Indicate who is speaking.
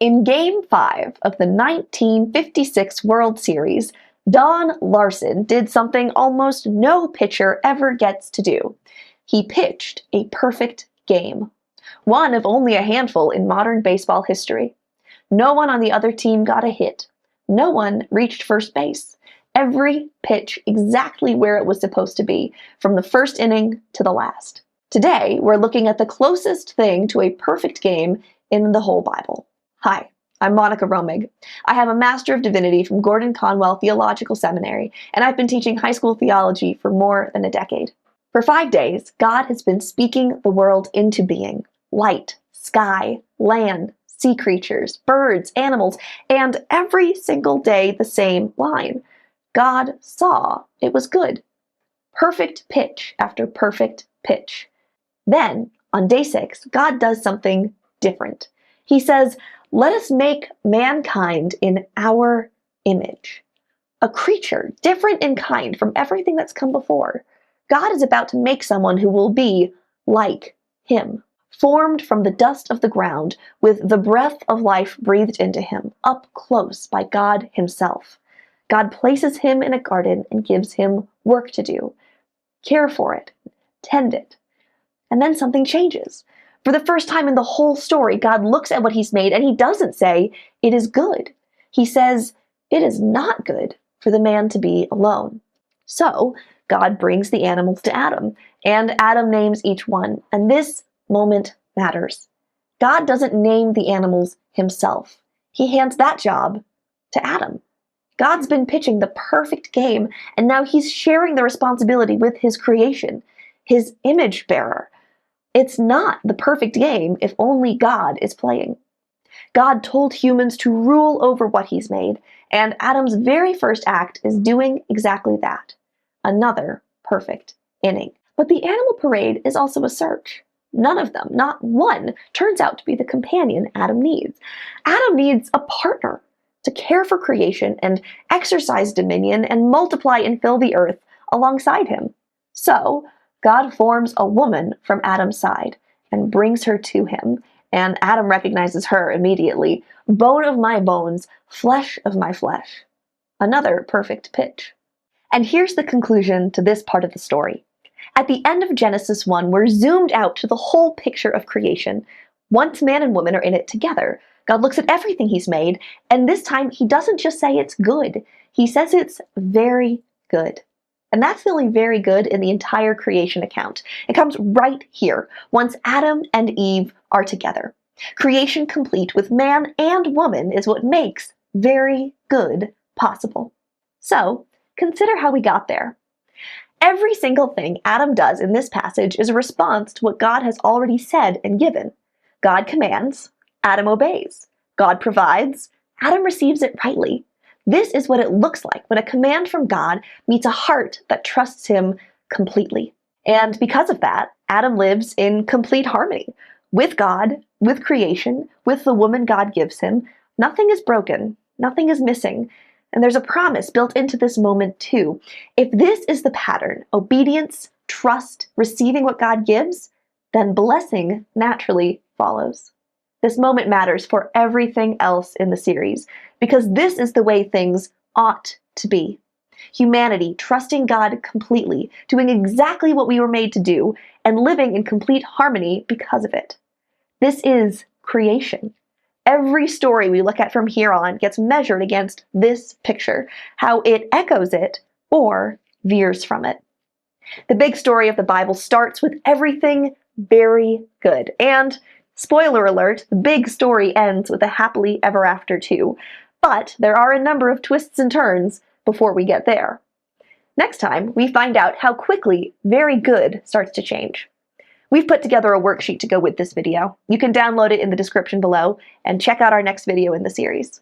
Speaker 1: In Game 5 of the 1956 World Series, Don Larson did something almost no pitcher ever gets to do. He pitched a perfect game, one of only a handful in modern baseball history. No one on the other team got a hit. No one reached first base. Every pitch exactly where it was supposed to be, from the first inning to the last. Today, we're looking at the closest thing to a perfect game in the whole Bible. Hi, I'm Monica Romig. I have a Master of Divinity from Gordon-Conwell Theological Seminary, and I've been teaching high school theology for more than a decade. For 5 days, God has been speaking the world into being. Light, sky, land, sea creatures, birds, animals, and every single day the same line. God saw it was good. Perfect pitch after perfect pitch. Then, on day 6, God does something different. He says, "Let us make mankind in our image." A creature different in kind from everything that's come before. God is about to make someone who will be like him, formed from the dust of the ground with the breath of life breathed into him, up close by God himself. God places him in a garden and gives him work to do. Care for it, tend it. And then something changes. For the first time in the whole story, God looks at what he's made and he doesn't say, "It is good." He says, "It is not good for the man to be alone." So, God brings the animals to Adam, and Adam names each one, and this moment matters. God doesn't name the animals himself. He hands that job to Adam. God's been pitching the perfect game, and now he's sharing the responsibility with his creation, his image bearer. It's not the perfect game if only God is playing. God told humans to rule over what he's made, and Adam's very first act is doing exactly that. Another perfect inning. But the animal parade is also a search. None of them, not one, turns out to be the companion Adam needs. Adam needs a partner to care for creation and exercise dominion and multiply and fill the earth alongside him. So, God forms a woman from Adam's side and brings her to him, and Adam recognizes her immediately. Bone of my bones, flesh of my flesh. Another perfect pitch. And here's the conclusion to this part of the story. At the end of Genesis 1, we're zoomed out to the whole picture of creation. Once man and woman are in it together, God looks at everything he's made, and this time he doesn't just say it's good. He says it's very good. And that's the only very good in the entire creation account. It comes right here, once Adam and Eve are together. Creation complete with man and woman is what makes very good possible. So, consider how we got there. Every single thing Adam does in this passage is a response to what God has already said and given. God commands, Adam obeys. God provides, Adam receives it rightly. This is what it looks like when a command from God meets a heart that trusts him completely. And because of that, Adam lives in complete harmony with God, with creation, with the woman God gives him. Nothing is broken, nothing is missing. And there's a promise built into this moment too. If this is the pattern, obedience, trust, receiving what God gives, then blessing naturally follows. This moment matters for everything else in the series, because this is the way things ought to be. Humanity trusting God completely, doing exactly what we were made to do, and living in complete harmony because of it. This is creation. Every story we look at from here on gets measured against this picture, how it echoes it or veers from it. The big story of the Bible starts with everything very good, and spoiler alert, the big story ends with a happily ever after too. But there are a number of twists and turns before we get there. Next time, we find out how quickly very good starts to change. We've put together a worksheet to go with this video. You can download it in the description below and check out our next video in the series.